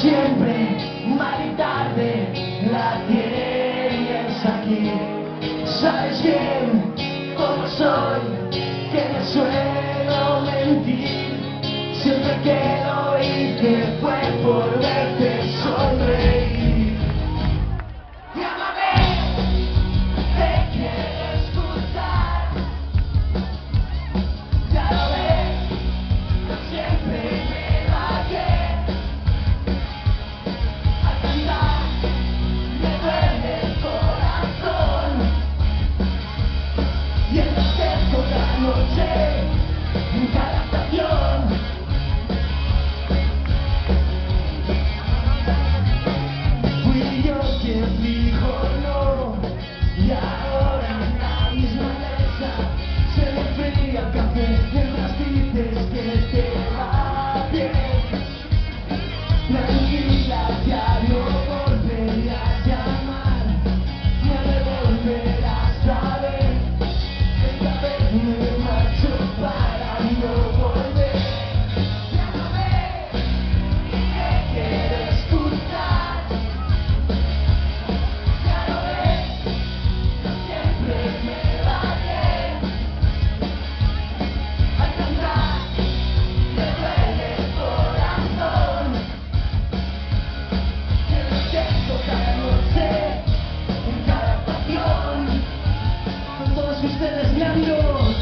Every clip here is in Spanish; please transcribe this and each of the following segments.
siempre, mal y tarde, la tienes aquí. Sabes bien cómo soy, que me suelo mentir. Siempre que lo hice fue por verte sonreír. Llámame, te quiero escuchar. Ya lo ves, yo siempre me bajé. Al cantar me duele el corazón. Y en la toda noche, en cada estación. Fui yo quien dijo no, y ahora en la misma mesa se me enfría el café mientras dices que te va bien. Tranquila, ya no volveré a llamar, no me volverás a ver. Esta vez me marcho para no volver. Llámame, te quiero escuchar. Ya lo ves, siempre me va bien. Al cantar me duele el corazón. Que lo siento cada noche, en cada estación. Con todos ustedes, mi amigos.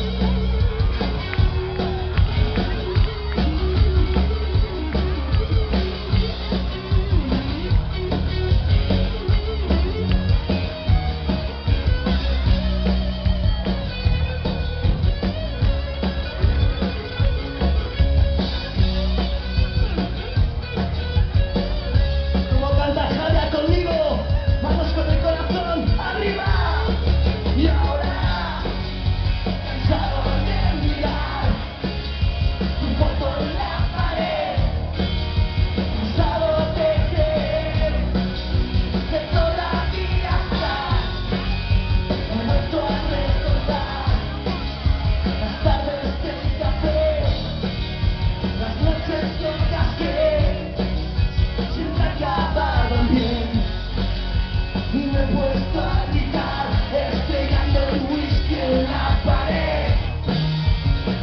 Como canta Javier conmigo, vamos con el corazón arriba. Y ahora, cansado de mirar tu foto en la pared, cansado de creer que todavía estás. He vuelto a recordar las tardes del café, las noches locas que siempre acababan bien. Y me he puesto a gritar, estrellando el whisky en la pared.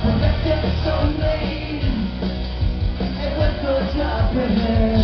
Por verte sonreír, he vuelto ya a perder.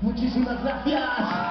Muchísimas gracias.